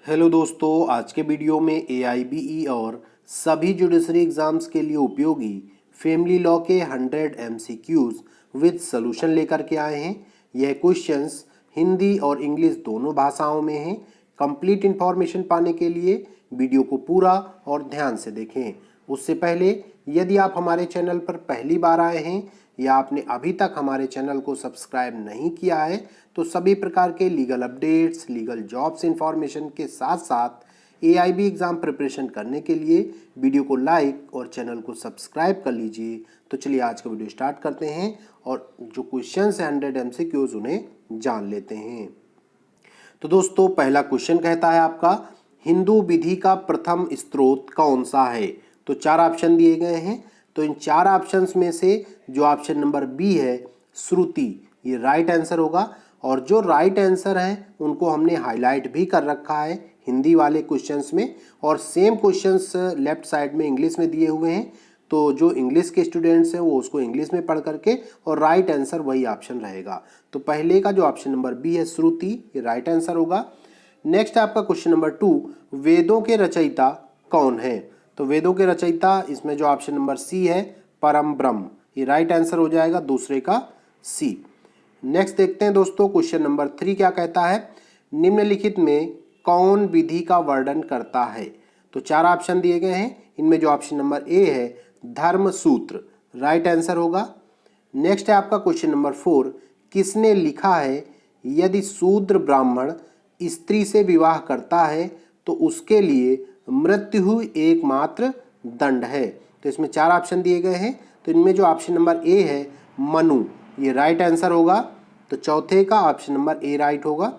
Hello दोस्तों, आज के वीडियो में AIBE और सभी जुडिशरी एग्जाम्स के लिए उपयोगी फैमिली लॉ के 100 MCQs विद सॉल्यूशन लेकर के आए हैं। यह क्वेश्चंस हिंदी और इंग्लिश दोनों भाषाओं में हैं। कंप्लीट इन्फॉर्मेशन पाने के लिए वीडियो को पूरा और ध्यान से देखें। उससे पहले यदि आप हमारे चैनल पर पहली बार आए हैं या आपने अभी तक हमारे चैनल को सब्सक्राइब नहीं किया है तो सभी प्रकार के legal updates, legal jobs information के साथ साथ AIB एग्ज़ाम प्रिपरेशन करने के लिए वीडियो को लाइक और चैनल को सब्सक्राइब कर लीजिए। तो चलिए आज का वीडियो स्टार्ट करते हैं और जो क्वेश्चंस हैं 100 MCQs उन्हें जान लेते हैं। तो दोस्तों, पहला क्वेश्चन कहता है आपका हिंदू विधि का प्रथम स्रोत कौन सा है। तो 4 ऑप्शन दिए गए हैं। तो इन 4 ऑप्शंस में से जो ऑप्शन नंबर बी है श्रुति, ये राइट आंसर होगा। और जो राइट आंसर है उनको हमने हाईलाइट भी कर रखा है हिंदी वाले क्वेश्चंस में, और सेम क्वेश्चंस लेफ्ट साइड में इंग्लिश में दिए हुए हैं। तो जो इंग्लिश के स्टूडेंट्स हैं वो उसको इंग्लिश में पढ़ करके, और राइट आंसर वही ऑप्शन रहेगा। तो पहले का जो ऑप्शन नंबर बी है श्रुति, ये राइट आंसर होगा। नेक्स्ट आपका क्वेश्चन नंबर 2, वेदों के रचयिता कौन है। तो वेदों के रचयिता इसमें जो ऑप्शन नंबर सी है परम ब्रह्म, ये राइट आंसर हो जाएगा, दूसरे का सी। नेक्स्ट देखते हैं दोस्तों, क्वेश्चन नंबर 3 क्या कहता है, निम्नलिखित में कौन विधि का वर्णन करता है। तो 4 ऑप्शन दिए गए हैं। इनमें जो ऑप्शन नंबर ए है धर्म सूत्र, राइट आंसर होगा। नेक्स्ट है आपका क्वेश्चन नंबर 4, किसने लिखा है यदि शूद्र ब्राह्मण स्त्री से विवाह करता है तो उसके लिए मृत्यु एकमात्र दंड है। तो इसमें 4 ऑप्शन दिए गए हैं। तो इनमें जो ऑप्शन नंबर ए है मनु, ये राइट आंसर होगा। तो चौथे का ऑप्शन नंबर ए राइट होगा।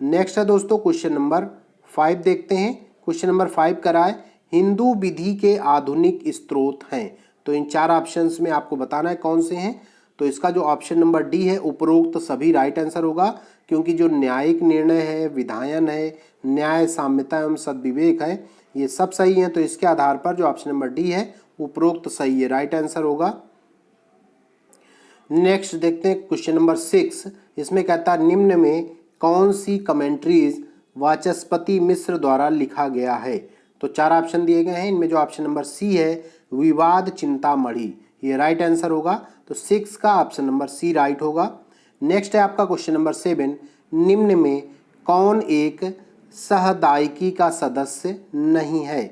नेक्स्ट है दोस्तों क्वेश्चन नंबर 5 देखते हैं। क्वेश्चन नंबर 5 कराए हिंदू विधि के आधुनिक स्रोत हैं। तो इन 4 ऑप्शंस में आपको बताना है कौन से हैं। तो इसका जो ऑप्शन नंबर डी है उपरोक्त सभी राइट आंसर होगा, क्योंकि जो न्यायिक निर्णय है, विधायन है, न्याय, साम्यता एवं सद्विवेक है, ये सब सही हैं। तो इसके आधार पर जो ऑप्शन नंबर डी है उपरोक्त सही है, राइट आंसर होगा। नेक्स्ट देखते हैं क्वेश्चन नंबर 6, इसमें कहता है निम्न में कौन सी कमेंट्रीज वाचस्पति मिश्र द्वारा लिखा गया है। तो 4 ऑप्शन दिए गए हैं। इनमें जो ऑप्शन नंबर सी है विवाद चिंतामणि, ये राइट आंसर होगा। तो 6 का ऑप्शन नंबर सी राइट होगा। नेक्स्ट है आपका क्वेश्चन नंबर 7, निम्न में कौन एक सहदायिकी का सदस्य नहीं है।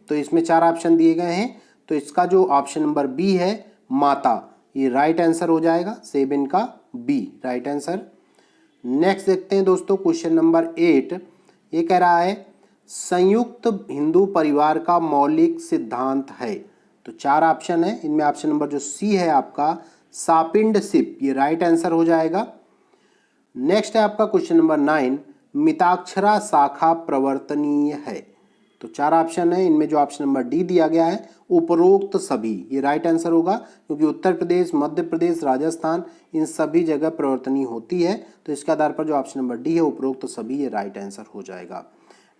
तो इसमें 4 ऑप्शन दिए गए हैं। तो इसका जो ऑप्शन नंबर बी है माता, ये राइट आंसर हो जाएगा, 7 का बी राइट आंसर। नेक्स्ट देखते हैं दोस्तों क्वेश्चन नंबर 8, ये कह रहा है संयुक्त हिंदू परिवार का मौलिक सिद्धांत है। तो 4 ऑप्शन है। इनमें ऑप्शन नंबर जो सी है आपका सापिंडशिप, ये राइट आंसर हो जाएगा। नेक्स्ट है आपका क्वेश्चन नंबर 9, मिताक्षरा शाखा प्रवर्तनीय है। तो 4 ऑप्शन है। इनमें जो ऑप्शन नंबर डी दिया गया है उपरोक्त सभी, ये राइट आंसर होगा, क्योंकि उत्तर प्रदेश, मध्य प्रदेश, राजस्थान, इन सभी जगह प्रवर्तनीय होती है। तो इसके आधार पर जो ऑप्शन नंबर डी है उपरोक्त सभी, ये राइट आंसर हो जाएगा।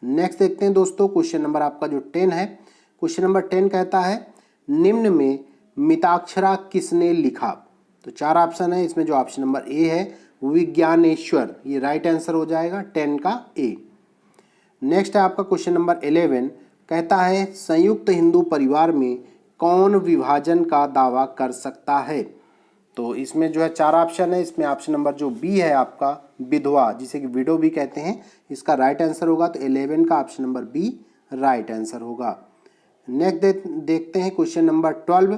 नेक्स्ट देखते हैं दोस्तों क्वेश्चन नंबर आपका जो 10 है। क्वेश्चन नंबर 10 कहता है निम्न में मिताक्षरा किसने लिखा। तो 4 ऑप्शन है। इसमें जो ऑप्शन नंबर ए है विज्ञानेश्वर, ये राइट आंसर हो जाएगा, 10 का ए। नेक्स्ट है आपका क्वेश्चन नंबर 11, कहता है संयुक्त हिंदू परिवार में कौन विभाजन का दावा कर सकता है। तो इसमें जो है 4 ऑप्शन है। इसमें ऑप्शन नंबर जो बी है आपका विधवा, जिसे कि विडो भी कहते हैं, इसका राइट आंसर होगा। तो 11 का option number b right answer होगा। नेक्स्ट देखते हैं क्वेश्चन नंबर 12।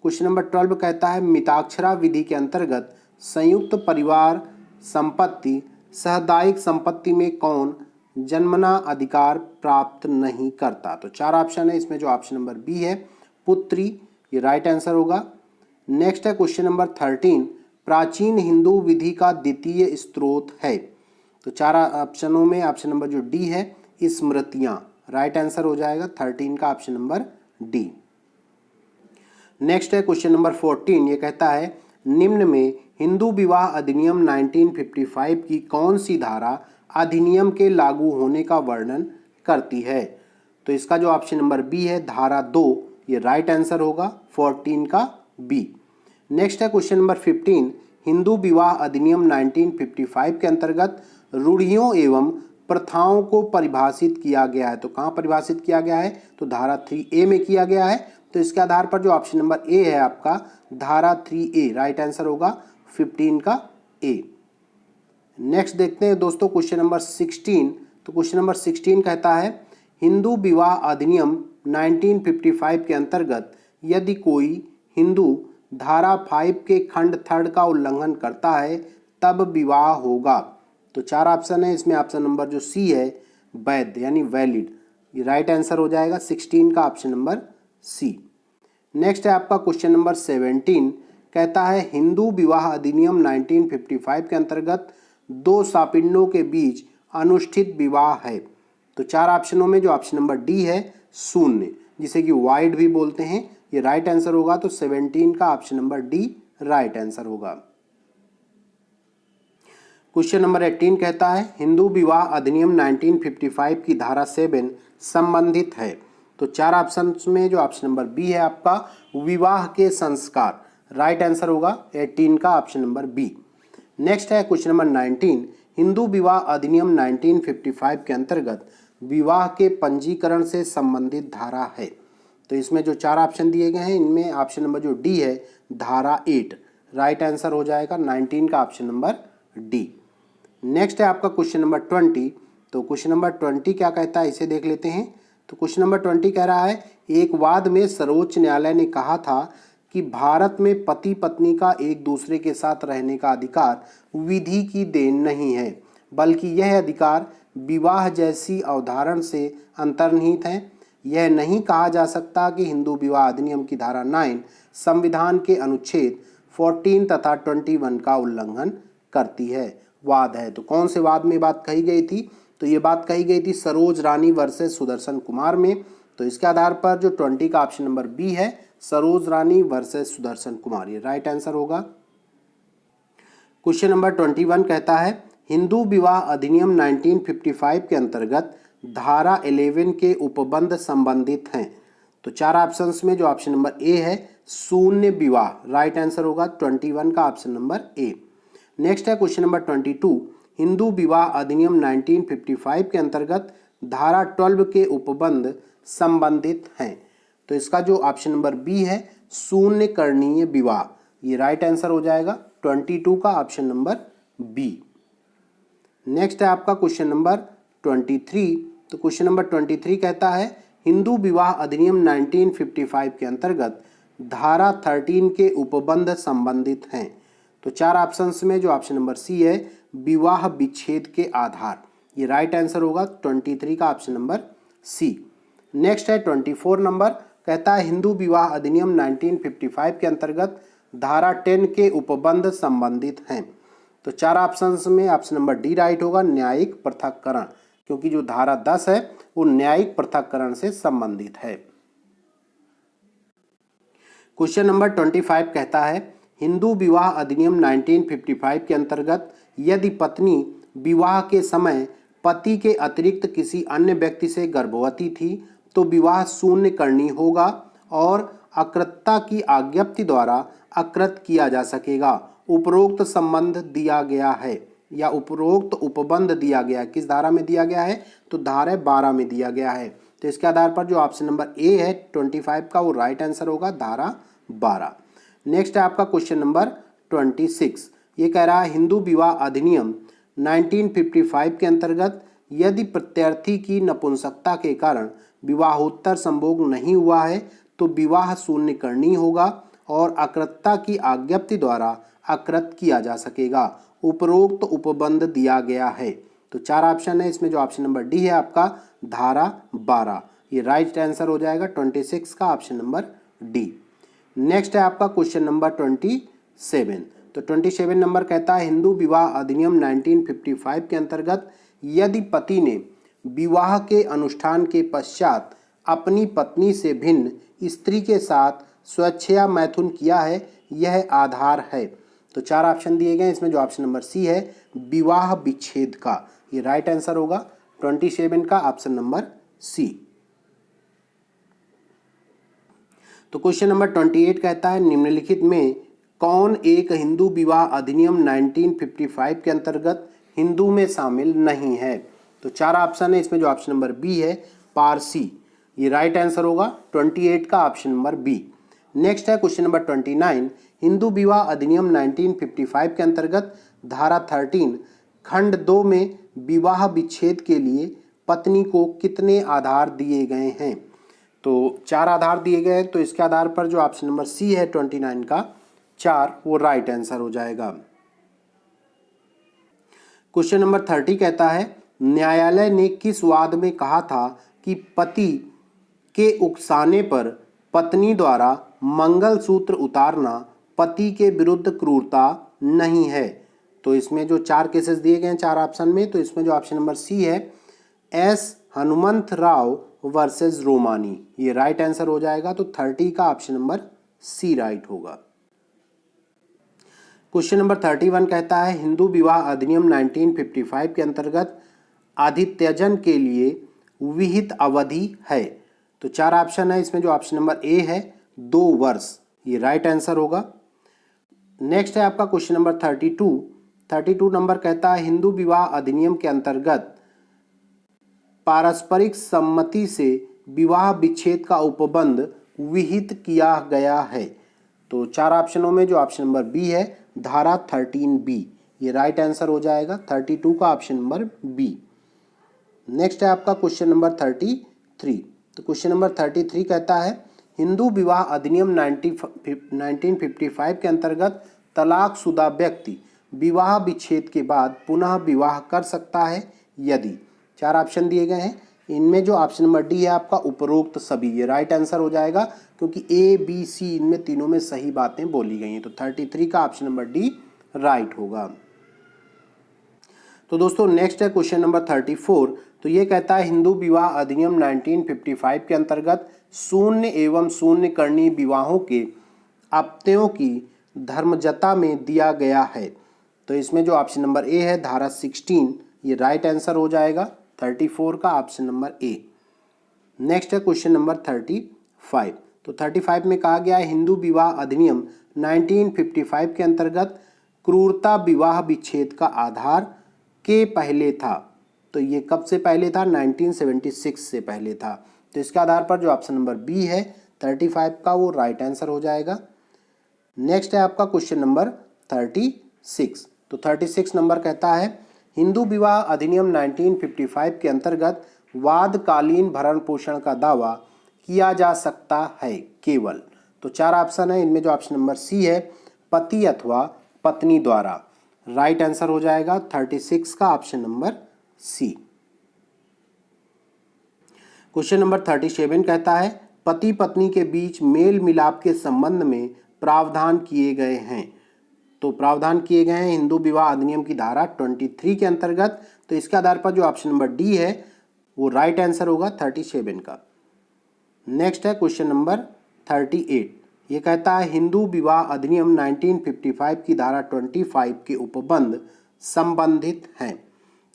क्वेश्चन नंबर 12 कहता है मिताक्षरा विधि के अंतर्गत संयुक्त परिवार संपत्ति सहदायिक संपत्ति में कौन जन्मना अधिकार प्राप्त नहीं करता। तो 4 ऑप्शन है। इसमें जो ऑप्शन नंबर बी है पुत्री, ये राइट आंसर होगा। नेक्स्ट है क्वेश्चन नंबर 13, प्राचीन हिंदू विधि का द्वितीय स्रोत है। तो 4 ऑप्शनों में ऑप्शन नंबर जो डी है स्मृतियां, राइट आंसर हो जाएगा, 13 का ऑप्शन नंबर डी। नेक्स्ट है क्वेश्चन नंबर 14, ये कहता है निम्न में हिंदू विवाह अधिनियम 1955 की कौन सी धारा अधिनियम के लागू होने का वर्णन करती है। तो इसका जो ऑप्शन नंबर बी है धारा 2, ये राइट आंसर होगा, 14 का बी। नेक्स्ट है क्वेश्चन नंबर 15, हिंदू विवाह अधिनियम 1955 के अंतर्गत रूढ़ियों एवं प्रथाओं को परिभाषित किया गया है। तो कहाँ परिभाषित किया गया है? तो धारा 3A में किया गया है। तो इसके आधार पर जो ऑप्शन नंबर ए है आपका धारा 3A राइट आंसर होगा 15 का ए। नेक्स्ट देखते हैं दोस्तों क्वेश्चन नंबर 16। तो क्वेश्चन नंबर 16 कहता है हिंदू विवाह अधिनियम 1955 के अंतर्गत यदि कोई हिंदू धारा 5 के खंड 3 का उल्लंघन करता है तब विवाह होगा। तो 4 ऑप्शन है, इसमें ऑप्शन नंबर जो सी है वैध यानी वैलिड, ये राइट आंसर हो जाएगा 16 का ऑप्शन नंबर सी। नेक्स्ट है आपका क्वेश्चन नंबर 17 कहता है हिंदू विवाह अधिनियम 1955 के अंतर्गत दो सापिंडों के बीच अनुष्ठित विवाह है। तो 4 ऑप्शनों में जो ऑप्शन नंबर डी है शून्य, जिसे कि वाइड भी बोलते हैं, ये राइट आंसर होगा। तो 17 का option number D right answer होगा। क्वेश्चन नंबर 18 कहता है हिंदू विवाह अधिनियम 1955 की धारा 7 संबंधित है। तो 4 ऑप्शन में जो ऑप्शन नंबर बी है आपका विवाह के संस्कार, राइट आंसर होगा 18 का ऑप्शन नंबर बी। नेक्स्ट है क्वेश्चन नंबर 19 हिंदू विवाह अधिनियम 1955 के अंतर्गत विवाह के पंजीकरण से संबंधित धारा है। तो इसमें जो 4 ऑप्शन दिए गए हैं इनमें ऑप्शन नंबर जो डी है धारा 8 राइट आंसर हो जाएगा 19 का ऑप्शन नंबर डी। नेक्स्ट है आपका क्वेश्चन नंबर 20। तो क्वेश्चन नंबर 20 क्या कहता है इसे देख लेते हैं। तो क्वेश्चन नंबर 20 कह रहा है एक वाद में सर्वोच्च न्यायालय ने कहा था कि भारत में पति पत्नी का एक दूसरे के साथ रहने का अधिकार विधि की देन नहीं है, बल्कि यह अधिकार विवाह जैसी अवधारणा से अंतर्निहित है। यह नहीं कहा जा सकता कि हिंदू विवाह अधिनियम की धारा 9 संविधान के अनुच्छेद 14 तथा 21 का उल्लंघन करती है। वाद है, तो कौन से वाद में बात कही गई थी? तो ये बात कही गई थी सरोज रानी वर्सेस सुदर्शन कुमार में। तो इसके आधार पर जो 20 का ऑप्शन नंबर बी है सरोज रानी वर्सेस सुदर्शन कुमार, ये राइट आंसर होगा। क्वेश्चन नंबर 21 कहता है हिंदू विवाह अधिनियम 1955 के अंतर्गत धारा 11 के उपबंध संबंधित हैं। तो 4 ऑप्शंस में जो ऑप्शन नंबर ए है शून्य विवाह, राइट आंसर होगा 21 का ऑप्शन नंबर ए। नेक्स्ट है क्वेश्चन नंबर 22 हिंदू विवाह अधिनियम 1955 के अंतर्गत धारा 12 के उपबंध संबंधित हैं। तो इसका जो ऑप्शन नंबर बी है शून्य करणीय विवाह, ये राइट आंसर हो जाएगा 22 का ऑप्शन नंबर बी। नेक्स्ट है आपका क्वेश्चन नंबर 23। तो क्वेश्चन नंबर 23 कहता है हिंदू विवाह अधिनियम 1955 के अंतर्गत धारा 13 के उपबंध संबंधित हैं। तो 4 ऑप्शंस में जो ऑप्शन नंबर सी है विवाह विच्छेद के आधार, ये राइट आंसर होगा 23 का ऑप्शन नंबर सी। नेक्स्ट है 24 नंबर कहता है हिंदू विवाह अधिनियम 1955 के अंतर्गत धारा 10 के उपबंध संबंधित हैं। तो 4 ऑप्शंस में ऑप्शन नंबर डी राइट होगा न्यायिक पृथक्करण, क्योंकि जो धारा 10 है वो न्यायिक पृथक्करण से संबंधित है। क्वेश्चन नंबर 25 कहता है हिंदू विवाह अधिनियम 1955 के अंतर्गत यदि पत्नी विवाह के समय पति के अतिरिक्त किसी अन्य व्यक्ति से गर्भवती थी तो विवाह शून्य करनी होगा और अकृतता की आज्ञप्ति द्वारा अकृत किया जा सकेगा। उपरोक्त संबंध दिया गया है या उपरोक्त उपबंध दिया गया, किस धारा में दिया गया है? तो धारा 12 में दिया गया है। तो इसके आधार पर जो ऑप्शन नंबर ए है 25 का वो राइट आंसर होगा धारा 12। नेक्स्ट है आपका क्वेश्चन नंबर 26। ये कह रहा है हिंदू विवाह अधिनियम 1955 के अंतर्गत यदि प्रत्यार्थी की नपुंसकता के कारण विवाहोत्तर संभोग नहीं हुआ है तो विवाह शून्य करनी होगा और अकृतता की आज्ञप्ति द्वारा अकृत किया जा सकेगा। उपरोक्त उपबंध दिया गया है। तो 4 ऑप्शन है, इसमें जो ऑप्शन नंबर डी है आपका धारा 12, ये राइट आंसर हो जाएगा 26 का ऑप्शन नंबर डी। नेक्स्ट है आपका क्वेश्चन नंबर 27। तो 27 नंबर कहता है हिंदू विवाह अधिनियम 1955 के अंतर्गत यदि पति ने विवाह के अनुष्ठान के पश्चात अपनी पत्नी से भिन्न स्त्री के साथ स्वेच्छया मैथुन किया है, यह आधार है। तो 4 ऑप्शन दिए गए, इसमें जो ऑप्शन नंबर सी है विवाह विच्छेद का, ये राइट आंसर होगा 27 का ऑप्शन नंबर सी। तो क्वेश्चन नंबर 28 कहता है निम्नलिखित में कौन एक हिंदू विवाह अधिनियम 1955 के अंतर्गत हिंदू में शामिल नहीं है? तो 4 ऑप्शन है, इसमें जो ऑप्शन नंबर बी है पारसी, ये राइट आंसर होगा 28 का ऑप्शन नंबर बी। नेक्स्ट है क्वेश्चन नंबर 29, हिंदू विवाह अधिनियम 1955 के अंतर्गत धारा 13 खंड 2 में विवाह विच्छेद के लिए पत्नी को कितने आधार दिए गए हैं? तो 4 आधार दिए गए हैं, तो इसके आधार पर जो ऑप्शन नंबर सी है 29 का 4 वो राइट आंसर हो जाएगा। क्वेश्चन नंबर 30 कहता है, न्यायालय ने किस वाद में कहा था कि पति के उकसाने पर पत्नी द्वारा मंगलसूत्र उतारना पति के विरुद्ध क्रूरता नहीं है? तो इसमें जो 4 केसेस दिए गए हैं 4 ऑप्शन में, तो इसमें जो ऑप्शन नंबर सी है एस हनुमंत राव वर्सेस रोमानी, ये राइट आंसर हो जाएगा। तो 30 का ऑप्शन नंबर सी राइट होगा। क्वेश्चन नंबर 31 कहता है, हिंदू विवाह अधिनियम 1955 के अंतर्गत आदित्यजन के लिए विहित अवधि है? तो 4 ऑप्शन है, इसमें जो ऑप्शन नंबर ए है 2 वर्ष, ये राइट आंसर होगा। नेक्स्ट है आपका क्वेश्चन नंबर 32 नंबर कहता है, हिंदू विवाह अधिनियम के अंतर्गत पारस्परिक सम्मति से विवाह विच्छेद का उपबंध विहित किया गया है? तो 4 ऑप्शनों में जो ऑप्शन नंबर बी है धारा 13B, ये राइट आंसर हो जाएगा 32 का ऑप्शन नंबर बी। नेक्स्ट है आपका क्वेश्चन नंबर 33। तो क्वेश्चन नंबर 33 कहता है, हिंदू विवाह अधिनियम 1955 के अंतर्गत तलाकशुदा व्यक्ति विवाह विच्छेद के बाद पुनः विवाह कर सकता है यदि? 4 ऑप्शन दिए गए हैं, इनमें जो ऑप्शन नंबर डी है आपका उपरोक्त सभी, ये राइट आंसर हो जाएगा क्योंकि ए बी सी इनमें तीनों में सही बातें बोली गई हैं। तो 33 का ऑप्शन नंबर डी राइट होगा। तो दोस्तों नेक्स्ट है क्वेश्चन नंबर 34। तो ये कहता है, हिंदू विवाह अधिनियम 1955 के अंतर्गत शून्य एवं शून्य कर्णीय विवाहों के अपत्यों की धर्मजता में दिया गया है? तो इसमें जो ऑप्शन नंबर ए है धारा 16, ये राइट आंसर हो जाएगा 34 का ऑप्शन नंबर ए। नेक्स्ट है क्वेश्चन नंबर 35। तो 35 में कहा गया है, हिंदू विवाह अधिनियम 1955 के अंतर्गत क्रूरता विवाह विच्छेद का आधार के पहले था? तो ये कब से पहले था? 1976 से पहले था। तो इसके आधार पर जो ऑप्शन नंबर बी है 35 का वो राइट आंसर हो जाएगा। नेक्स्ट है आपका क्वेश्चन नंबर 36। तो 36 नंबर कहता है, हिंदू विवाह अधिनियम 1955 के अंतर्गत वादकालीन भरण पोषण का दावा किया जा सकता है केवल? तो 4 ऑप्शन है, इनमें जो ऑप्शन नंबर सी है पति अथवा पत्नी द्वारा, राइट आंसर हो जाएगा 36 का option number c. Question number 37 कहता है, पति पत्नी के बीच मेल मिलाप के संबंध में प्रावधान किए गए हैं? तो प्रावधान किए गए हैं हिंदू विवाह अधिनियम की धारा 23 के अंतर्गत। तो इसके आधार पर जो ऑप्शन नंबर डी है वो राइट आंसर होगा 37 का। नेक्स्ट है क्वेश्चन नंबर 38। ये कहता है, हिंदू विवाह अधिनियम 1955 की धारा 25 के उपबंध संबंधित हैं?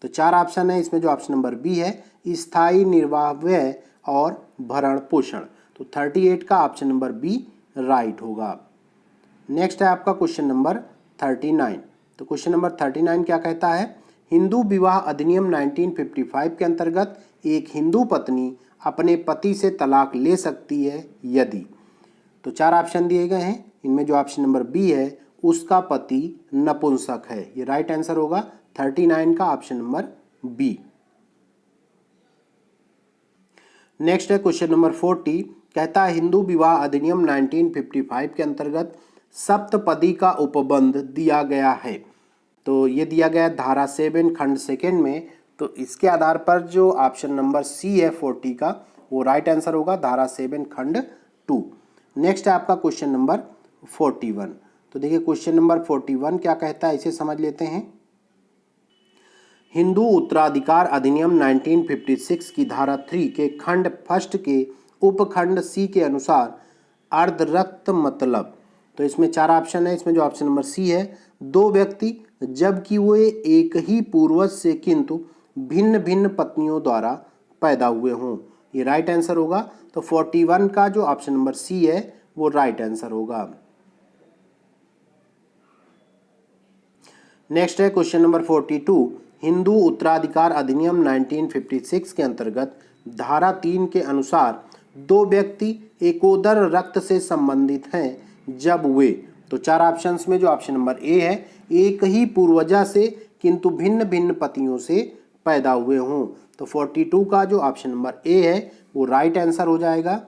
तो 4 ऑप्शन है, इसमें जो ऑप्शन नंबर बी है स्थायी निर्वाह व्यय और भरण पोषण। तो 38 का ऑप्शन नंबर बी राइट होगा। नेक्स्ट है आपका क्वेश्चन नंबर 39। तो क्वेश्चन नंबर 39 क्या कहता है, हिंदू विवाह अधिनियम 1955 के अंतर्गत एक हिंदू पत्नी अपने पति से तलाक ले सकती है यदि? तो 4 ऑप्शन दिए गए हैं, इनमें जो ऑप्शन नंबर बी है उसका पति नपुंसक है, ये राइट आंसर होगा 39 का ऑप्शन नंबर बी। नेक्स्ट है क्वेश्चन नंबर 40। कहता है, हिंदू विवाह अधिनियम 1955 के अंतर्गत सप्तपदी का उपबंध दिया गया है? तो ये दिया गया धारा 7 खंड 2 में। तो इसके आधार पर जो ऑप्शन नंबर सी है 40 का वो राइट आंसर होगा धारा 7 खंड 2। नेक्स्ट है आपका क्वेश्चन नंबर 41। तो देखिए क्वेश्चन नंबर 41 क्या कहता है, इसे समझ लेते हैं। हिंदू उत्तराधिकार अधिनियम 1956 की धारा 3 के खंड फर्स्ट के उपखंड सी के अनुसार अर्धरक्त मतलब? तो इसमें 4 ऑप्शन है, इसमें जो ऑप्शन नंबर सी है 2 व्यक्ति जबकि वे एक ही पूर्वज से किंतु भिन्न भिन्न पत्नियों द्वारा पैदा हुए हों, ये राइट आंसर होगा। तो 41 का जो ऑप्शन नंबर सी है वो राइट आंसर होगा। नेक्स्ट है क्वेश्चन नंबर 42। हिंदू उत्तराधिकार अधिनियम 1956 के अंतर्गत धारा 3 के अनुसार दो व्यक्ति एकोदर रक्त से संबंधित हैं जब वे, तो चार ऑप्शंस में जो ऑप्शन नंबर ए है, एक ही पूर्वजा से किंतु भिन्न भिन्न पतियों से पैदा हुए हों। तो 42 का जो ऑप्शन नंबर ए है वो राइट आंसर हो जाएगा।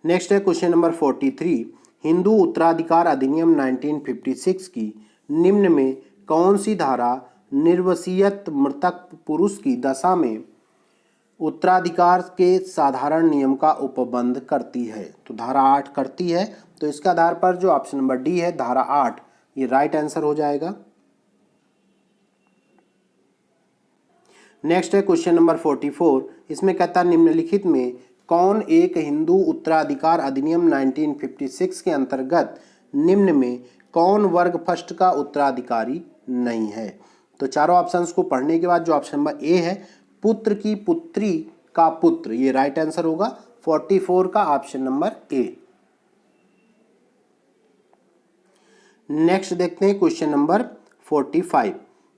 नेक्स्ट है क्वेश्चन नंबर 43, हिंदू उत्तराधिकार अधिनियम 1956 की निम्न में कौन सी धारा निर्वसीयत मृतक पुरुष की दशा में उत्तराधिकार के साधारण नियम का उपबंध करती है? तो धारा 8 करती है। तो इसके आधार पर जो ऑप्शन नंबर डी है धारा 8, ये राइट आंसर हो जाएगा। नेक्स्ट है क्वेश्चन नंबर 44, इसमें कहता है निम्नलिखित में कौन एक हिंदू उत्तराधिकार अधिनियम 1956 के अंतर्गत निम्न में कौन वर्ग फर्स्ट का उत्तराधिकारी नहीं है? तो चारों ऑप्शंस को पढ़ने के बाद जो ऑप्शन नंबर ए है, पुत्र की पुत्री का पुत्र, ये राइट आंसर होगा। 44 का ऑप्शन नंबर ए। नेक्स्ट देखते हैं क्वेश्चन नंबर 45।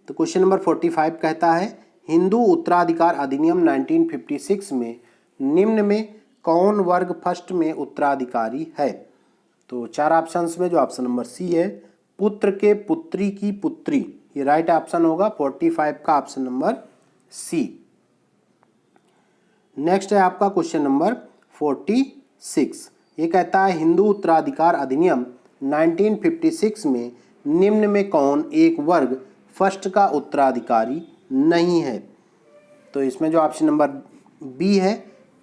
तो क्वेश्चन नंबर 45 कहता है हिंदू उत्तराधिकार अधिनियम 1956 में निम्न में कौन वर्ग फर्स्ट में उत्तराधिकारी है? तो चार ऑप्शंस में जो ऑप्शन नंबर सी है, पुत्र के पुत्री की पुत्री, ये राइट ऑप्शन होगा। 45 का ऑप्शन नंबर सी। नेक्स्ट है आपका क्वेश्चन नंबर 46। ये कहता है हिंदू उत्तराधिकार अधिनियम 1956 में निम्न में कौन एक वर्ग फर्स्ट का उत्तराधिकारी नहीं है? तो इसमें जो ऑप्शन नंबर बी है,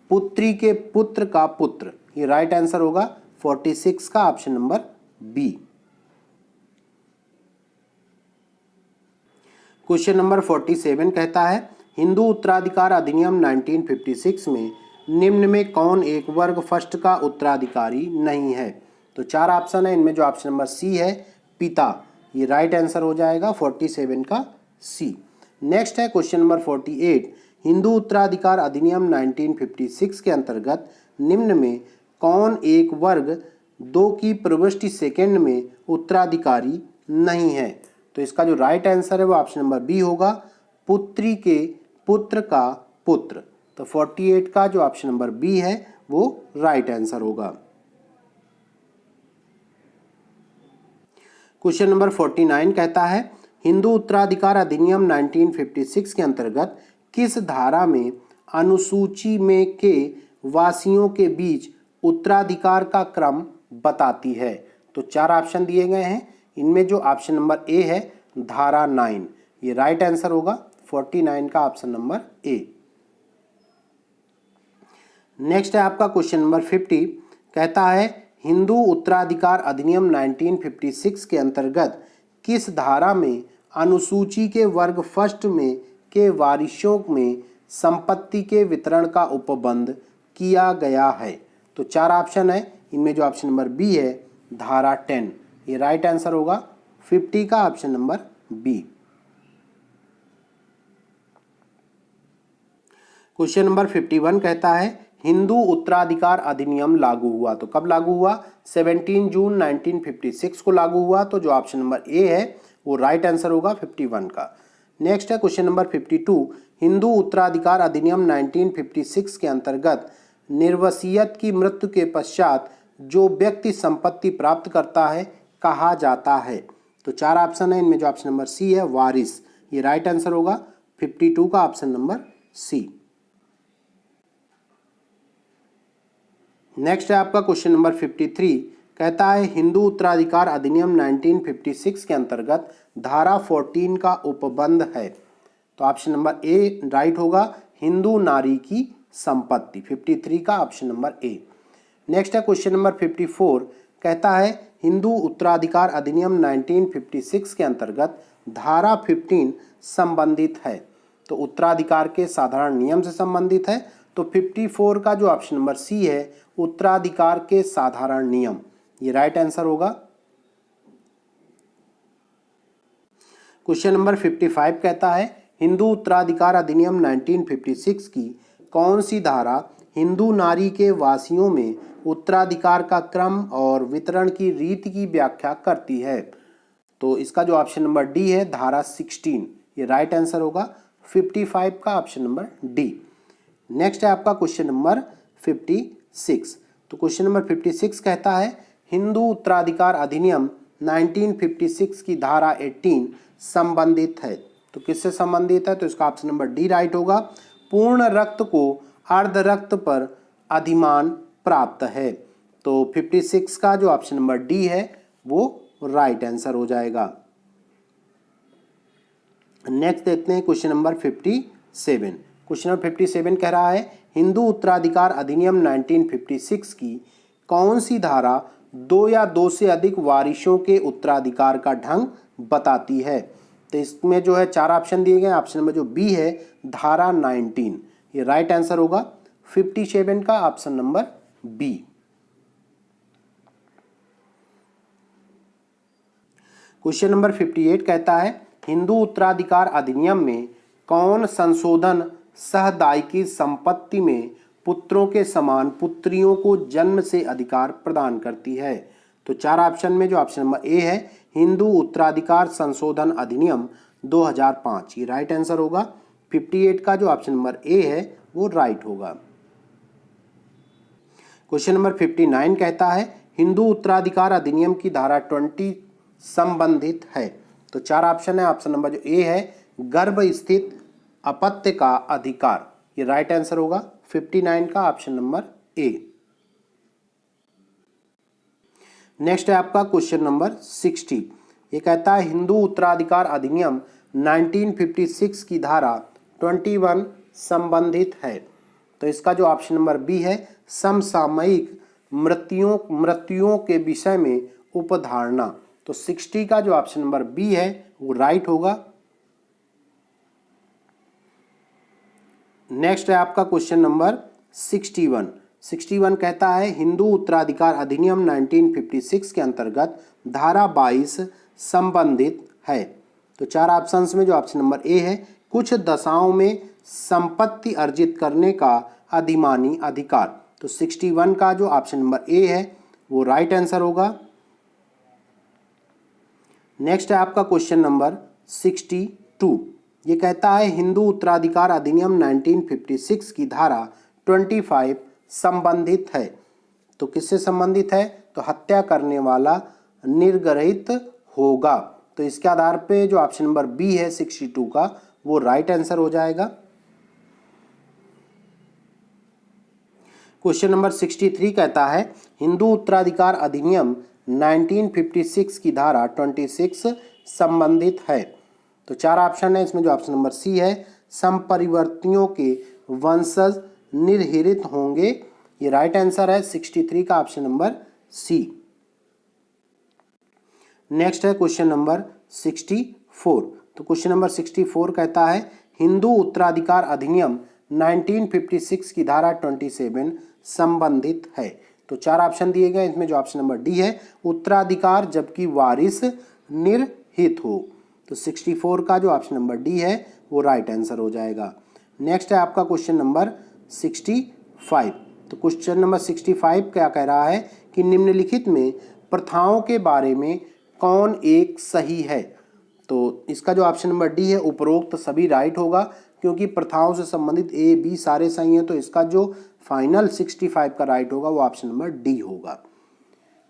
पुत्री के पुत्र का पुत्र, ये राइट आंसर होगा। 46 का option number b. Question number 47 कहता है हिंदू उत्तराधिकार अधिनियम 1956 में निम्न में कौन एक वर्ग फर्स्ट का उत्तराधिकारी नहीं है? तो चार ऑप्शन है, इनमें जो ऑप्शन नंबर सी है, पिता, ये राइट आंसर हो जाएगा। 47 का सी। नेक्स्ट है क्वेश्चन नंबर 48, हिंदू उत्तराधिकार अधिनियम 1956 के अंतर्गत निम्न में कौन एक वर्ग 2 की प्रविष्टि सेकंड में उत्तराधिकारी नहीं है? तो इसका जो राइट आंसर है वो ऑप्शन नंबर बी होगा, पुत्री के पुत्र का पुत्र। तो 48 का जो ऑप्शन नंबर बी है वो राइट आंसर होगा। क्वेश्चन नंबर 49 कहता है हिंदू उत्तराधिकार अधिनियम 1956 के अंतर्गत किस धारा में अनुसूची में के वासियों के बीच उत्तराधिकार का क्रम बताती है? तो चार ऑप्शन दिए गए हैं, इनमें जो ऑप्शन नंबर ए है धारा 9, ये राइट आंसर होगा। 49 का ऑप्शन नंबर ए। नेक्स्ट है आपका क्वेश्चन नंबर 50, कहता है हिंदू उत्तराधिकार अधिनियम 1956 के अंतर्गत किस धारा में अनुसूची के वर्ग फर्स्ट में के वारिसों में संपत्ति के वितरण का उपबंध किया गया है? तो चार ऑप्शन है, इनमें जो ऑप्शन नंबर बी है धारा 10, ये राइट आंसर होगा। 50 का option number b. Question number 51 कहता है हिंदू उत्तराधिकार अधिनियम लागू हुआ। तो कब लागू हुआ? 17 जून 1956 को लागू हुआ। तो जो ऑप्शन नंबर ए है वो राइट आंसर होगा 51 का। नेक्स्ट है क्वेश्चन नंबर 52, हिंदू उत्तराधिकार अधिनियम 1956 के अंतर्गत निर्वसीयत की मृत्यु के पश्चात जो व्यक्ति संपत्ति प्राप्त करता है कहा जाता है? तो चार ऑप्शन है, इनमें जो ऑप्शन नंबर सी है वारिस, ये राइट आंसर होगा। 52 का ऑप्शन नंबर सी। नेक्स्ट है आपका क्वेश्चन नंबर 53, कहता है हिंदू उत्तराधिकार अधिनियम 1956 के अंतर्गत धारा 14 का उपबंध है। तो ऑप्शन नंबर ए राइट होगा, हिंदू नारी की संपत्ति। 53 का ऑप्शन नंबर ए। नेक्स्ट है क्वेश्चन नंबर 54, कहता है हिंदू उत्तराधिकार अधिनियम 1956 के अंतर्गत धारा 15 संबंधित है। तो उत्तराधिकार के साधारण नियम से संबंधित है। तो 54 का जो ऑप्शन नंबर सी है उत्तराधिकार के साधारण नियम, ये राइट आंसर होगा। क्वेश्चन नंबर 55 कहता है हिंदू उत्तराधिकार अधिनियम 1956 की कौन सी धारा हिंदू नारी के वासियों में उत्तराधिकार का क्रम और वितरण की रीति की व्याख्या करती है। तो इसका जो ऑप्शन नंबर डी है धारा 16, ये राइट आंसर होगा 55 का ऑप्शन नंबर डी। नेक्स्ट है आपका क्वेश्चन नंबर 56। तो क्वेश्चन नंबर 56 कहता है हिंदू उत्तराधिकार अधिनियम 1956 की धारा 18 संबंधित है। तो किससे संबंधित है? तो इसका ऑप्शन नंबर डी राइट होगा। पूर्ण रक्त को अर्ध रक्त पर अधिमान प्राप्त है। तो 56 का जो ऑप्शन नंबर डी है वो राइट आंसर हो जाएगा। नेक्स्ट देखते हैं क्वेश्चन नंबर 57। क्वेश्चन नंबर 57 कह रहा है हिंदू उत्तराधिकार अधिनियम 1956 की कौन सी धारा दो या दो से अधिक वारिसों के उत्तराधिकार का ढंग बताती है? तो इसमें जो है चार ऑप्शन दिए गए। ऑप्शन नंबर जो बी है धारा 19, ये राइट आंसर होगा 57 का option number b. Question number 58 कहता है हिंदू उत्तराधिकार अधिनियम में कौन संशोधन सहदायिकी संपत्ति में पुत्रों के समान पुत्रियों को जन्म से अधिकार प्रदान करती है? तो चार ऑप्शन में जो ऑप्शन नंबर ए है हिंदू उत्तराधिकार संशोधन अधिनियम 2005, ये राइट आंसर होगा। 58 का जो ऑप्शन नंबर ए है वो राइट होगा। क्वेश्चन नंबर 59 कहता है हिंदू उत्तराधिकार अधिनियम की धारा 20 संबंधित है। तो चार ऑप्शन है। ऑप्शन नंबर जो ए है गर्भ स्थित अपत्य का अधिकार, ये राइट आंसर होगा 59 का ऑप्शन नंबर ए। नेक्स्ट है आपका क्वेश्चन नंबर 60। ये कहता है हिंदू उत्तराधिकार अधिनियम 1956 की धारा 21 संबंधित है। तो इसका जो ऑप्शन नंबर बी है समसामयिक मृत्युओं के विषय में उपधारणा। तो 60 का जो ऑप्शन नंबर बी है वो राइट होगा। नेक्स्ट है आपका क्वेश्चन नंबर 61 कहता है हिंदू उत्तराधिकार अधिनियम 1956 के अंतर्गत धारा 22 संबंधित है। तो चार ऑप्शंस में जो ऑप्शन नंबर ए है कुछ दशाओं में संपत्ति अर्जित करने का अधिमानी अधिकार। तो 61 का जो ऑप्शन नंबर ए है वो राइट आंसर होगा। नेक्स्ट है आपका क्वेश्चन नंबर 62। ये कहता है हिंदू उत्तराधिकार अधिनियम 1956 की धारा 25 संबंधित है। तो किससे संबंधित है? तो हत्या करने वाला निर्गरित होगा। तो इसके आधार पे जो ऑप्शन नंबर बी है 62 का वो राइट आंसर हो जाएगा। क्वेश्चन नंबर 63 कहता है हिंदू उत्तराधिकार अधिनियम 1956 की धारा 26 संबंधित है। तो चार ऑप्शन है। इसमें जो ऑप्शन नंबर सी है संपरिवर्तियों के वंशज निर्हिरित होंगे, ये राइट आंसर है 63 का ऑप्शन नंबर सी। नेक्स्ट है क्वेश्चन नंबर 64। तो क्वेश्चन नंबर 64 कहता है हिंदू उत्तराधिकार अधिनियम 1956 की धारा 27 संबंधित है। तो चार ऑप्शन दिए गए। इसमें जो ऑप्शन नंबर डी है उत्तराधिकार जबकि वारिस निर्हित हो। तो 64 का जो ऑप्शन नंबर डी है वो राइट आंसर हो जाएगा। नेक्स्ट है आपका क्वेश्चन नंबर 65। तो क्वेश्चन नंबर 65 क्या कह रहा है कि निम्नलिखित में प्रथाओं के बारे में कौन एक सही है? तो इसका जो ऑप्शन नंबर डी है उपरोक्त सभी राइट होगा क्योंकि प्रथाओं से संबंधित ए बी सारे सही हैं। तो इसका जो फाइनल 65 का राइट होगा वो ऑप्शन नंबर डी होगा।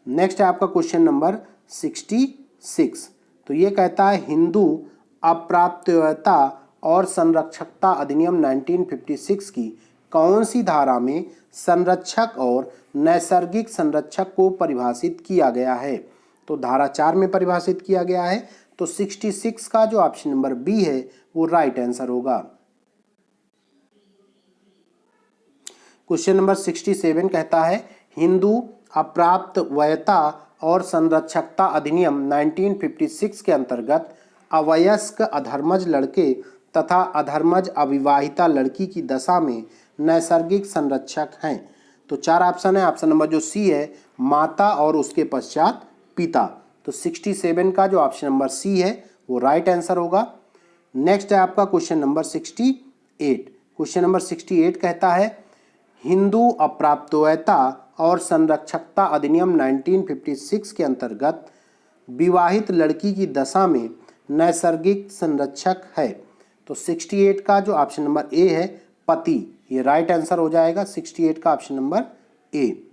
नेक्स्ट है आपका क्वेश्चन नंबर 66। तो ये कहता है हिंदू अप्राप्तव्यता और संरक्षकता अधिनियम 1956 की कौन सी धारा में संरक्षक और नैसर्गिक संरक्षक को परिभाषित किया गया है? तो धारा 4 में परिभाषित किया गया है। तो 66 का जो ऑप्शन नंबर बी है वो राइट आंसर होगा। क्वेश्चन नंबर 67 कहता है हिंदू अप्राप्त वयता और संरक्षकता अधिनियम 1956 के अंतर्गत अवयस्क अधर्मज लड़के तथा अधर्मज अविवाहिता लड़की की दशा में नैसर्गिक संरक्षक हैं। तो चार ऑप्शन है। ऑप्शन नंबर जो सी है माता और उसके पश्चात पिता। तो 67 का जो ऑप्शन नंबर सी है वो राइट आंसर होगा। नेक्स्ट है आपका क्वेश्चन नंबर 68। क्वेश्चन नंबर 68 कहता है हिंदू अप्राप्तवयता और संरक्षकता अधिनियम 1956 के अंतर्गत विवाहित लड़की की दशा में नैसर्गिक संरक्षक है? तो 68 का जो ऑप्शन नंबर ए है पति, ये राइट आंसर हो जाएगा 68 का ऑप्शन नंबर ए।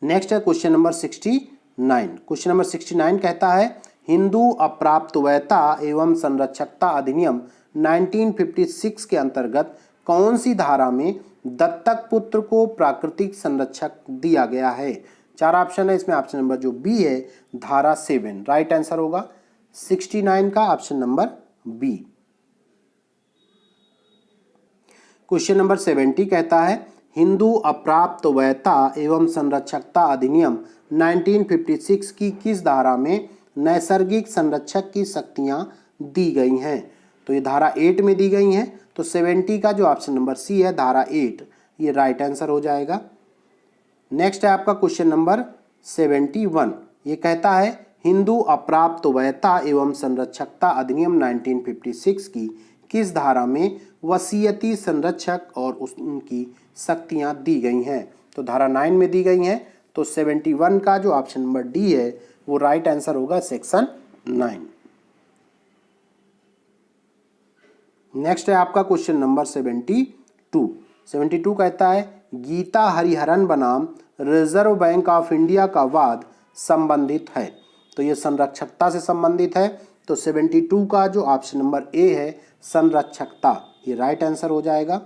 नेक्स्ट है क्वेश्चन नंबर 69। क्वेश्चन नंबर 69 कहता है हिंदू अप्राप्तवयता एवं संरक्षकता अधिनियम 1956 के अंतर्गत कौन सी धारा में दत्तक पुत्र को प्राकृतिक संरक्षक दिया गया है? 4 ऑप्शन है इसमें, ऑप्शन नंबर जो बी है धारा 7 राइट आंसर होगा 69 का option number b. Question number 70 कहता है हिंदू अप्राप्तवयता एवं संरक्षकता अधिनियम 1956 की किस धारा में नैसर्गिक संरक्षक की शक्तियां दी गई हैं? तो ये धारा 8 में दी गई हैं, तो 70 का जो ऑप्शन नंबर सी है धारा 8 ये राइट आंसर हो जाएगा। नेक्स्ट है आपका क्वेश्चन नंबर 71। ये कहता है हिंदू अप्राप्तवयता एवं संरक्षकता अधिनियम 1956 की किस धारा में वसीयती संरक्षक और उनकी शक्तियां दी गई हैं? तो धारा 9 में दी गई हैं, तो 71 का जो ऑप्शन नंबर डी है वो राइट आंसर होगा सेक्शन 9। नेक्स्ट है आपका क्वेश्चन नंबर 72। 72 कहता है गीता हरिहरन बनाम रिजर्व बैंक ऑफ इंडिया का वाद संबंधित है? तो ये संरक्षकता से संबंधित है, तो 72 का जो ऑप्शन नंबर ए है संरक्षकता ये राइट आंसर हो जाएगा।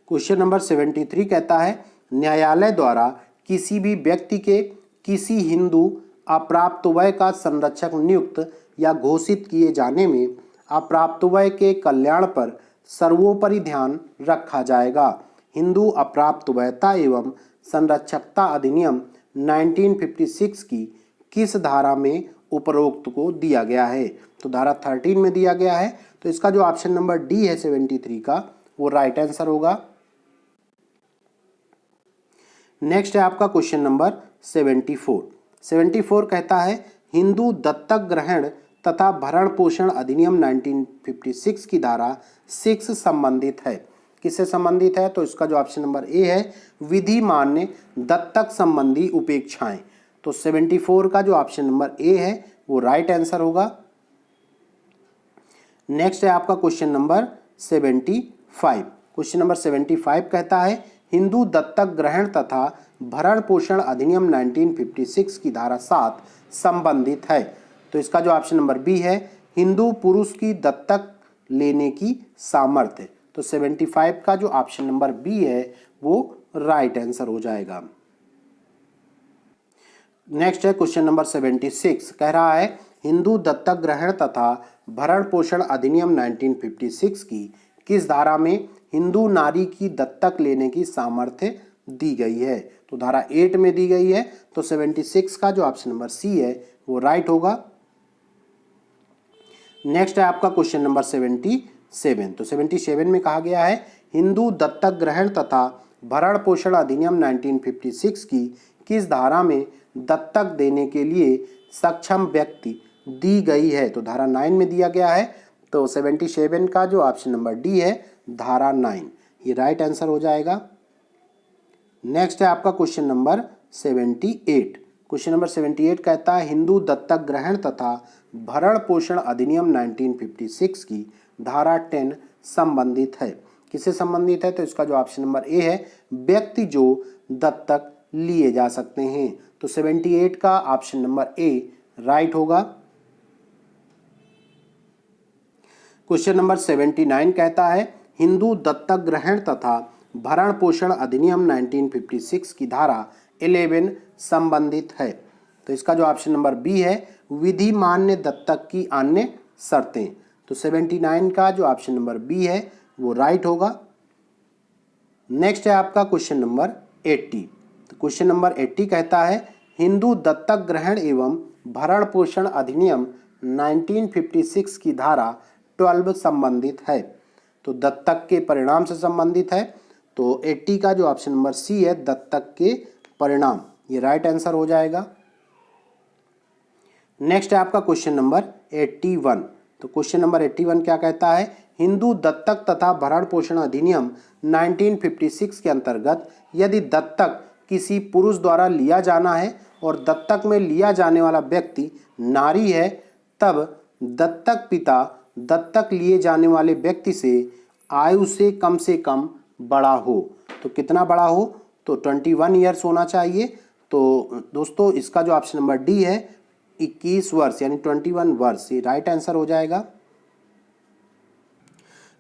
क्वेश्चन नंबर 73 कहता है न्यायालय द्वारा किसी भी व्यक्ति के किसी हिंदू अप्राप्तवय का संरक्षक नियुक्त या घोषित किए जाने में अप्राप्तवय के कल्याण पर सर्वोपरि ध्यान रखा जाएगा। हिंदू अप्राप्तवयता एवं संरक्षकता अधिनियम 1956 की किस धारा में उपरोक्त को दिया गया है? तो धारा 13 में दिया गया है, तो इसका जो ऑप्शन नंबर डी है 73 का वो राइट आंसर होगा। नेक्स्ट है आपका क्वेश्चन नंबर 74। 74 कहता है हिंदू दत्तक ग्रहण तथा भरण पोषण अधिनियम 1956 की धारा 6 संबंधित है। किससे संबंधित है? तो इसका जो ऑप्शन नंबर ए है विधि मान्य दत्तक संबंधी उपेक्षाएं, तो 74 का जो ऑप्शन नंबर ए है वो राइट आंसर होगा। नेक्स्ट है आपका क्वेश्चन नंबर 75। क्वेश्चन नंबर 75 कहता है हिंदू दत्तक ग्रहण तथा भरण पोषण अधिनियम 1956 की धारा 7 संबंधित है। तो इसका जो ऑप्शन नंबर बी है हिंदू पुरुष की दत्तक लेने की सामर्थ्य, तो 75 का जो ऑप्शन नंबर बी है वो राइट आंसर हो जाएगा। नेक्स्ट है क्वेश्चन नंबर 76 कह रहा है हिंदू दत्तक ग्रहण तथा भरण पोषण अधिनियम 1956 की किस धारा में हिंदू नारी की दत्तक लेने की सामर्थ्य दी गई है? तो धारा 8 में दी गई है, तो 76 का जो ऑप्शन नंबर सी है वो राइट होगा। नेक्स्ट है आपका क्वेश्चन नंबर 77। तो 77 में कहा गया है हिंदू दत्तक ग्रहण तथा भरण पोषण अधिनियम 1956 की किस धारा में दत्तक देने के लिए सक्षम व्यक्ति दी गई है? तो धारा 9 में दिया गया है, तो 77 का जो ऑप्शन नंबर डी है धारा 9 ये राइट आंसर हो जाएगा। नेक्स्ट है आपका क्वेश्चन नंबर 78। क्वेश्चन नंबर 78 कहता है हिंदू दत्तक ग्रहण तथा भरण पोषण अधिनियम 1956 की धारा 10 संबंधित है। किससे संबंधित है? तो इसका जो ऑप्शन नंबर ए है व्यक्ति जो दत्तक लिए जा सकते हैं, तो 78 का ऑप्शन नंबर ए राइट होगा। क्वेश्चन नंबर 79 कहता है हिंदू दत्तक ग्रहण तथा भरण पोषण अधिनियम 1956 की धारा 11 संबंधित है। तो इसका जो ऑप्शन नंबर बी है विधि मान्य दत्तक की अन्य शर्तें, तो 79 का जो ऑप्शन नंबर बी है वो राइट होगा। नेक्स्ट है आपका क्वेश्चन नंबर 80। तो क्वेश्चन नंबर 80 कहता है हिंदू दत्तक ग्रहण एवं भरण पोषण अधिनियम 1956 की धारा 12 संबंधित है। तो दत्तक के परिणाम से संबंधित है, तो 80 का जो ऑप्शन नंबर सी है दत्तक के परिणाम ये राइट आंसर हो जाएगा। नेक्स्ट है आपका क्वेश्चन नंबर 81। तो क्वेश्चन नंबर 81 क्या कहता है, हिंदू दत्तक तथा भरण पोषण अधिनियम 1956 के अंतर्गत यदि दत्तक किसी पुरुष द्वारा लिया जाना है और दत्तक में लिया जाने वाला व्यक्ति नारी है, तब दत्तक पिता दत्तक लिए जाने वाले व्यक्ति से आयु से कम बड़ा हो। तो कितना बड़ा हो, तो 21 ईयर्स होना चाहिए। तो दोस्तों इसका जो ऑप्शन नंबर डी है 21 वर्ष यानी 21 वर्ष, ये राइट आंसर हो जाएगा।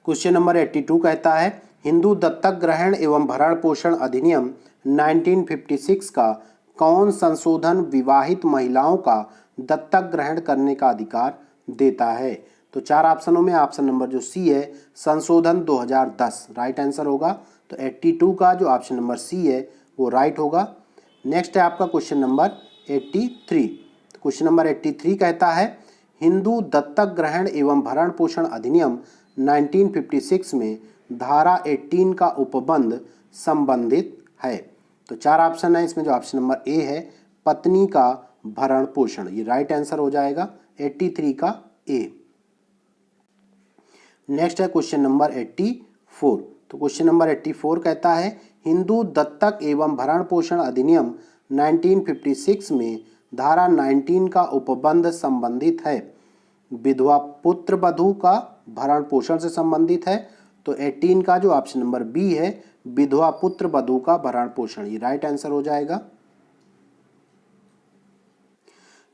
क्वेश्चन नंबर 82 कहता है, हिंदू दत्तक ग्रहण एवं भरण पोषण अधिनियम 1956 का कौन संशोधन विवाहित महिलाओं का दत्तक ग्रहण करने का अधिकार देता है। तो चार ऑप्शनों में ऑप्शन नंबर जो सी है संशोधन 2010 राइट आंसर होगा। तो 82 का जो ऑप्शन नंबर सी है वो राइट होगा। नेक्स्ट है आपका क्वेश्चन नंबर 83। तो क्वेश्चन नंबर 83 कहता है, हिंदू दत्तक ग्रहण एवं भरण पोषण अधिनियम 1956 में धारा 18 का उपबंध संबंधित है। तो चार ऑप्शन है इसमें, जो ऑप्शन नंबर ए है पत्नी का भरण पोषण, ये राइट आंसर हो जाएगा 83 का ए। नेक्स्ट है क्वेश्चन नंबर 84। तो क्वेश्चन नंबर 84 कहता है, हिंदू दत्तक एवं भरण पोषण अधिनियम 1956 में धारा 19 का उपबंध संबंधित है। विधवा पुत्र वधू का भरण पोषण से संबंधित है। तो 18 का जो ऑप्शन नंबर बी है विधवा पुत्र वधू का भरण पोषण, ये राइट आंसर हो जाएगा।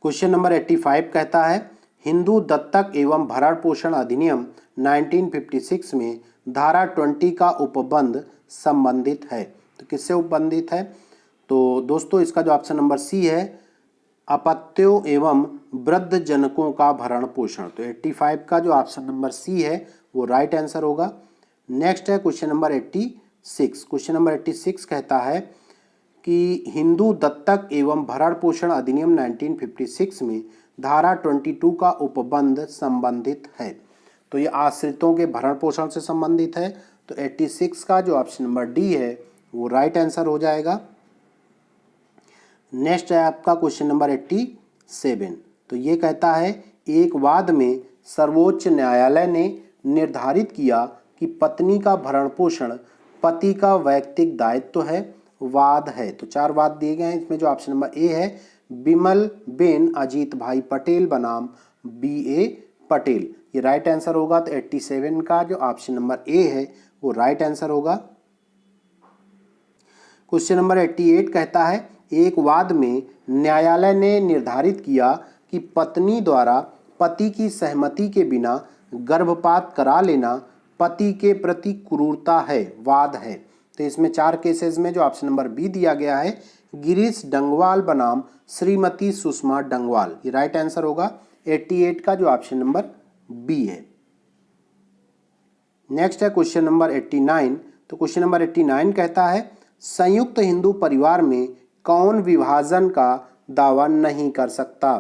क्वेश्चन नंबर 85 कहता है, हिंदू दत्तक एवं भरण पोषण अधिनियम 1956 में धारा 20 का उपबंध संबंधित है। तो किससे उपबंधित है, तो दोस्तों इसका जो ऑप्शन नंबर सी है अपत्यों एवं वृद्ध जनकों का भरण पोषण। तो 85 का जो ऑप्शन नंबर सी है वो राइट आंसर होगा। नेक्स्ट है क्वेश्चन नंबर 86। क्वेश्चन नंबर 86 कहता है कि हिंदू दत्तक एवं भरण पोषण अधिनियम 1956 में धारा 22 का उपबंध संबंधित है। तो ये आश्रितों के भरण पोषण से संबंधित है। तो 86 का जो ऑप्शन नंबर डी है वो राइट आंसर हो जाएगा। नेक्स्ट है आपका क्वेश्चन नंबर 87। तो ये कहता है, एक वाद में सर्वोच्च न्यायालय ने निर्धारित किया कि पत्नी का भरण पोषण पति का वैयक्तिक दायित्व है, वाद है। तो चार वाद दिए गए हैं इसमें, जो ऑप्शन नंबर ए है बिमल बेन अजीत भाई पटेल बनाम BA पटेल, ये राइट आंसर होगा। तो 87 का जो ऑप्शन नंबर ए है वो राइट आंसर होगा। क्वेश्चन नंबर 88 कहता है, एक वाद में न्यायालय ने निर्धारित किया कि पत्नी द्वारा पति की सहमति के बिना गर्भपात करा लेना पति के प्रति क्रूरता है, वाद है। तो इसमें चार केसेस में जो ऑप्शन नंबर बी दिया गया है गिरीश डंगवाल बनाम श्रीमती सुषमा डंगवाल, ये राइट आंसर होगा। 88 का जो ऑप्शन नंबर बी है। नेक्स्ट है क्वेश्चन नंबर 89। तो क्वेश्चन नंबर 89 कहता है, संयुक्त हिंदू परिवार में कौन विभाजन का दावा नहीं कर सकता।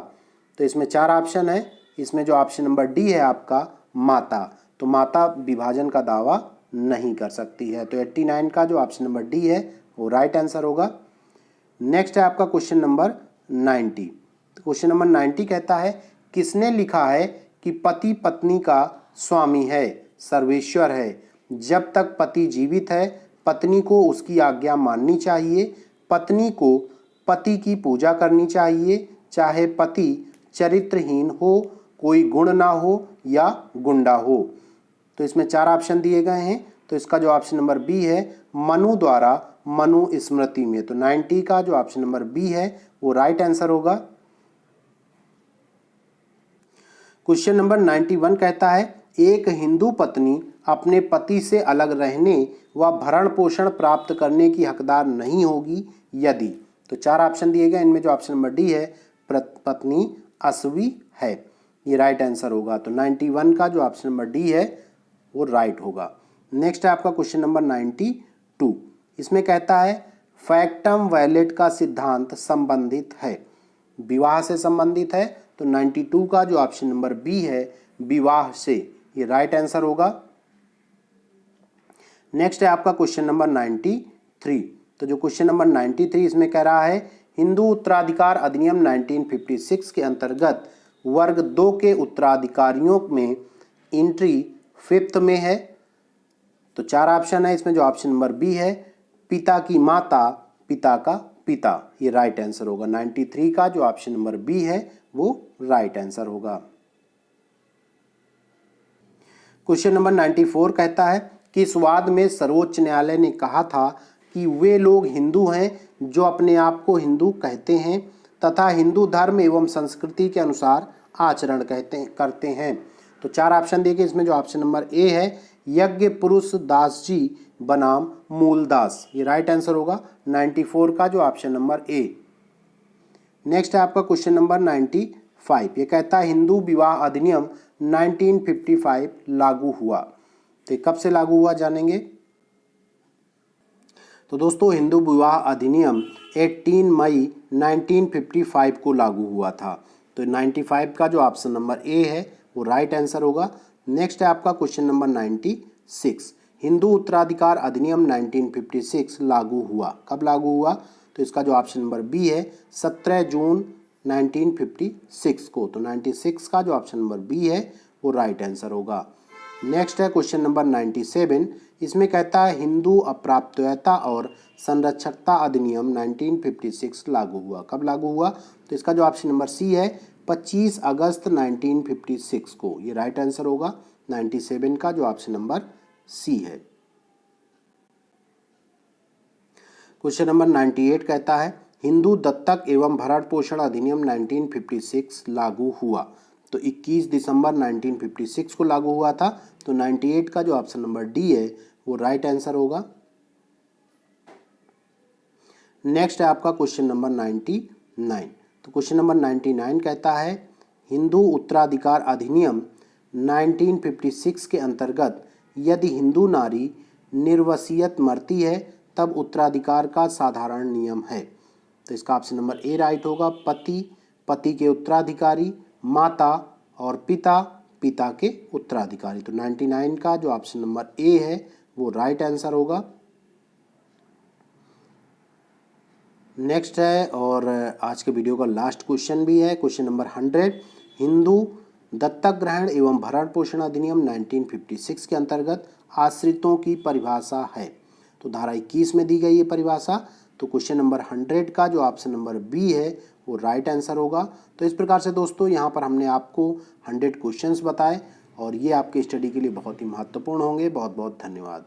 तो इसमें चार ऑप्शन है, इसमें जो ऑप्शन नंबर डी है आपका माता, तो माता विभाजन का दावा नहीं कर सकती है। तो 89 का जो ऑप्शन नंबर डी है वो राइट आंसर होगा। नेक्स्ट है आपका क्वेश्चन नंबर 90। तो क्वेश्चन नंबर 90 कहता है, किसने लिखा है कि पति पत्नी का स्वामी है, सर्वेश्वर है। जब तक पति जीवित है पत्नी को उसकी आज्ञा माननी चाहिए, पत्नी को पति की पूजा करनी चाहिए, चाहे पति चरित्रहीन हो, कोई गुण ना हो या गुंडा हो। तो इसमें चार ऑप्शन दिए गए हैं। तो इसका जो ऑप्शन नंबर बी है मनु द्वारा मनु स्मृति में। तो 90 का जो ऑप्शन नंबर बी है वो राइट आंसर होगा। क्वेश्चन नंबर 91 कहता है, एक हिंदू पत्नी अपने पति से अलग रहने व भरण पोषण प्राप्त करने की हकदार नहीं होगी यदि। तो चार ऑप्शन दिए गए, इनमें जो ऑप्शन नंबर डी है पत्नी अश्वी है, ये राइट आंसर होगा। तो 91 का जो ऑप्शन नंबर डी है वो राइट होगा। नेक्स्ट है आपका क्वेश्चन नंबर 92। इसमें कहता है, फैक्टम वैलेट का सिद्धांत संबंधित है, विवाह से संबंधित है। तो 92 का जो ऑप्शन नंबर बी है विवाह से, ये राइट आंसर होगा। नेक्स्ट है आपका क्वेश्चन नंबर 93। तो जो क्वेश्चन नंबर 93 इसमें कह रहा है, हिंदू उत्तराधिकार अधिनियम 1956 के अंतर्गत वर्ग 2 के उत्तराधिकारियों में एंट्री 5th में है। तो 4 ऑप्शन है इसमें, जो ऑप्शन नंबर बी है पिता की माता पिता का पिता, ये राइट आंसर होगा। 93 का जो ऑप्शन नंबर बी है वो राइट आंसर होगा। क्वेश्चन नंबर 94 कहता है कि इस वाद में सर्वोच्च न्यायालय ने कहा था कि वे लोग हिंदू हैं जो अपने आप को हिंदू कहते हैं तथा हिंदू धर्म एवं संस्कृति के अनुसार आचरण करते हैं। तो 4 ऑप्शन देखिए इसमें, जो ऑप्शन नंबर ए है यज्ञ पुरुष दास जी बनाम मूलदास, ये राइट आंसर होगा 94 का जो ऑप्शन नंबर ए। नेक्स्ट है आपका क्वेश्चन नंबर 95। ये कहता है हिंदू विवाह अधिनियम 1955 लागू हुआ। तो कब से लागू हुआ जानेंगे। तो दोस्तों हिंदू विवाह अधिनियम 18 मई 1955 को लागू हुआ था। तो 95 का जो ऑप्शन नंबर ए है वो राइट आंसर होगा। नेक्स्ट है आपका क्वेश्चन नंबर 96। हिंदू उत्तराधिकार अधिनियम 1956 लागू हुआ। कब लागू हुआ। तो इसका जो ऑप्शन नंबर बी है 17 जून 1956 को। तो 96 का जो ऑप्शन नंबर बी है वो राइट आंसर होगा। नेक्स्ट है क्वेश्चन नंबर 97। इसमें कहता है हिंदू अप्राप्तव्यता और संरक्षकता अधिनियम 1956 लागू हुआ। कब लागू हुआ। तो इसका जो ऑप्शन नंबर सी है 25 अगस्त 1956 को, ये राइट आंसर होगा। 97 का जो ऑप्शन नंबर सी है। क्वेश्चन नंबर 98 कहता है हिंदू दत्तक एवं भरण पोषण अधिनियम 1956 लागू हुआ। तो 21 दिसंबर 1956 को लागू हुआ था। तो 98 का जो ऑप्शन नंबर डी है वो राइट आंसर होगा। नेक्स्ट है आपका क्वेश्चन नंबर 99। तो क्वेश्चन नंबर 99 कहता है हिंदू उत्तराधिकार अधिनियम 1956 के अंतर्गत यदि हिंदू नारी निर्वसियत मरती है तब उत्तराधिकार का साधारण नियम है। तो इसका ऑप्शन नंबर ए राइट होगा। पति, पति के उत्तराधिकारी, माता और पिता, पिता के उत्तराधिकारी। तो 99 का जो ऑप्शन नंबर ए है वो राइट आंसर होगा। नेक्स्ट है और आज के वीडियो का लास्ट क्वेश्चन भी है, क्वेश्चन नंबर 100। हिंदू दत्तक ग्रहण एवं भरण पोषण अधिनियम 1956 के अंतर्गत आश्रितों की परिभाषा है। तो धारा 21 में दी गई ये परिभाषा। तो क्वेश्चन नंबर 100 का जो ऑप्शन नंबर बी है वो राइट आंसर होगा। तो इस प्रकार से दोस्तों यहाँ पर हमने आपको 100 क्वेश्चंस बताए और ये आपके स्टडी के लिए बहुत ही महत्वपूर्ण होंगे। बहुत बहुत धन्यवाद।